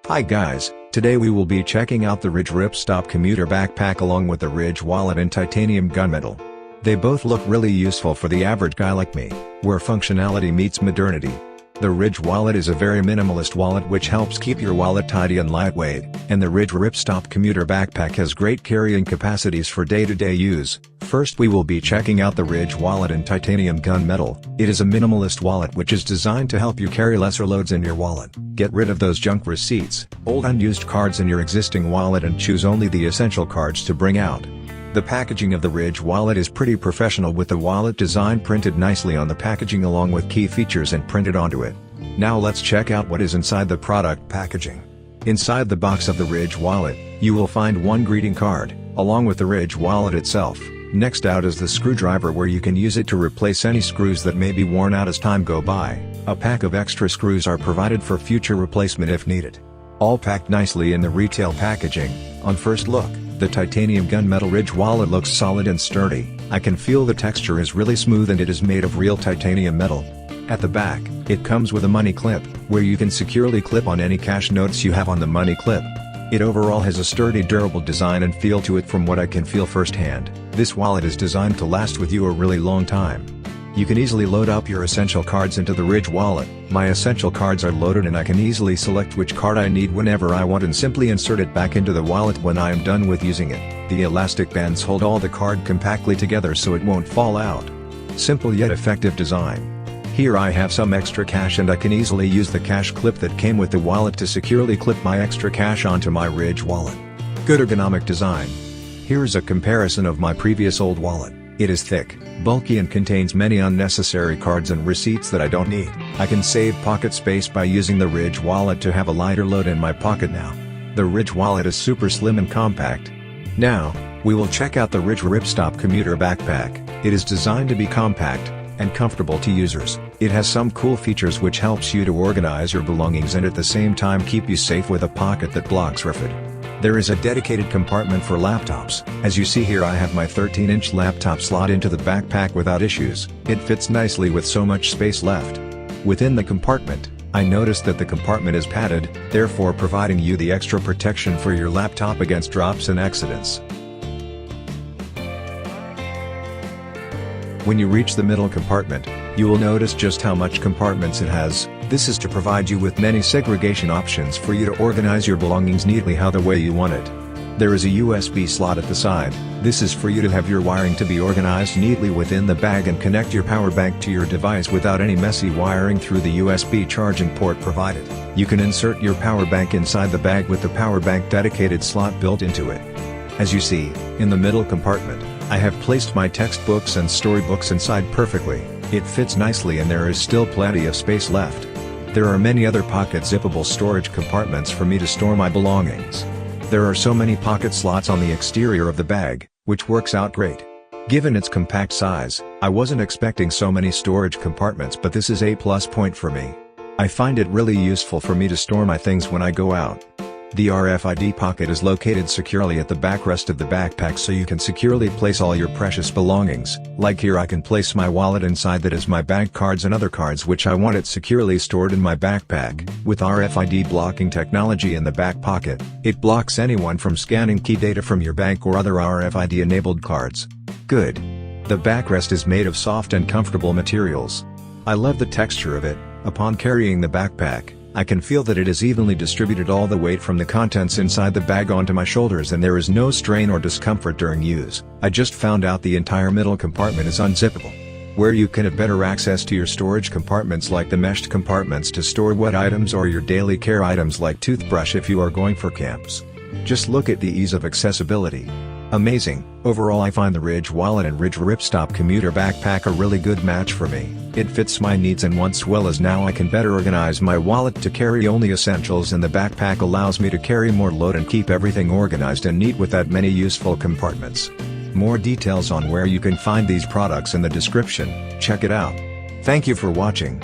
Hi guys, today we will be checking out the Ridge Ripstop Commuter Backpack along with the Ridge Wallet and titanium gunmetal. They both look really useful for the average guy like me, where functionality meets modernity. The Ridge Wallet is a very minimalist wallet which helps keep your wallet tidy and lightweight, and the Ridge Ripstop Commuter Backpack has great carrying capacities for day-to-day use. First we will be checking out the Ridge Wallet in titanium gunmetal. It is a minimalist wallet which is designed to help you carry lesser loads in your wallet. Get rid of those junk receipts, old unused cards in your existing wallet and choose only the essential cards to bring out. The packaging of the Ridge Wallet is pretty professional with the wallet design printed nicely on the packaging along with key features and printed onto it. Now let's check out what is inside the product packaging. Inside the box of the Ridge Wallet, you will find one greeting card, along with the Ridge Wallet itself. Next out is the screwdriver where you can use it to replace any screws that may be worn out as time go by. A pack of extra screws are provided for future replacement if needed. All packed nicely in the retail packaging. On first look, the titanium gunmetal Ridge Wallet looks solid and sturdy. I can feel the texture is really smooth and it is made of real titanium metal. At the back, it comes with a money clip, where you can securely clip on any cash notes you have on the money clip. It overall has a sturdy durable design and feel to it from what I can feel firsthand. This wallet is designed to last with you a really long time. You can easily load up your essential cards into the Ridge Wallet. My essential cards are loaded and I can easily select which card I need whenever I want and simply insert it back into the wallet when I am done with using it. The elastic bands hold all the card compactly together so it won't fall out. Simple yet effective design. Here I have some extra cash and I can easily use the cash clip that came with the wallet to securely clip my extra cash onto my Ridge Wallet. Good ergonomic design. Here is a comparison of my previous old wallet. It is thick, bulky and contains many unnecessary cards and receipts that I don't need. I can save pocket space by using the Ridge Wallet to have a lighter load in my pocket now. The Ridge Wallet is super slim and compact. Now, we will check out the Ridge Ripstop Commuter Backpack. It is designed to be compact and comfortable to users. It has some cool features which helps you to organize your belongings and at the same time keep you safe with a pocket that blocks refit. There is a dedicated compartment for laptops. As you see here I have my 13-inch laptop slot into the backpack without issues. It fits nicely with so much space left. Within the compartment, I noticed that the compartment is padded, therefore providing you the extra protection for your laptop against drops and accidents. When you reach the middle compartment, you will notice just how much compartments it has. This is to provide you with many segregation options for you to organize your belongings neatly how the way you want it. There is a USB slot at the side. This is for you to have your wiring to be organized neatly within the bag and connect your power bank to your device without any messy wiring through the USB charging port provided. You can insert your power bank inside the bag with the power bank dedicated slot built into it. As you see, in the middle compartment, I have placed my textbooks and storybooks inside perfectly. It fits nicely and there is still plenty of space left. There are many other pocket zippable storage compartments for me to store my belongings. There are so many pocket slots on the exterior of the bag, which works out great. Given its compact size, I wasn't expecting so many storage compartments but this is a plus point for me. I find it really useful for me to store my things when I go out. The RFID pocket is located securely at the backrest of the backpack so you can securely place all your precious belongings. Like here I can place my wallet inside that is my bank cards and other cards which I want it securely stored in my backpack. With RFID blocking technology in the back pocket, it blocks anyone from scanning key data from your bank or other RFID enabled cards. Good. The backrest is made of soft and comfortable materials. I love the texture of it. Upon carrying the backpack, I can feel that it is evenly distributed all the weight from the contents inside the bag onto my shoulders and there is no strain or discomfort during use. I just found out the entire middle compartment is unzippable, where you can have better access to your storage compartments like the meshed compartments to store wet items or your daily care items like toothbrush if you are going for camps. Just look at the ease of accessibility. Amazing. Overall I find the Ridge Wallet and Ridge Ripstop Commuter Backpack a really good match for me. It fits my needs and wants well as now I can better organize my wallet to carry only essentials and the backpack allows me to carry more load and keep everything organized and neat without many useful compartments. More details on where you can find these products in the description. Check it out. Thank you for watching.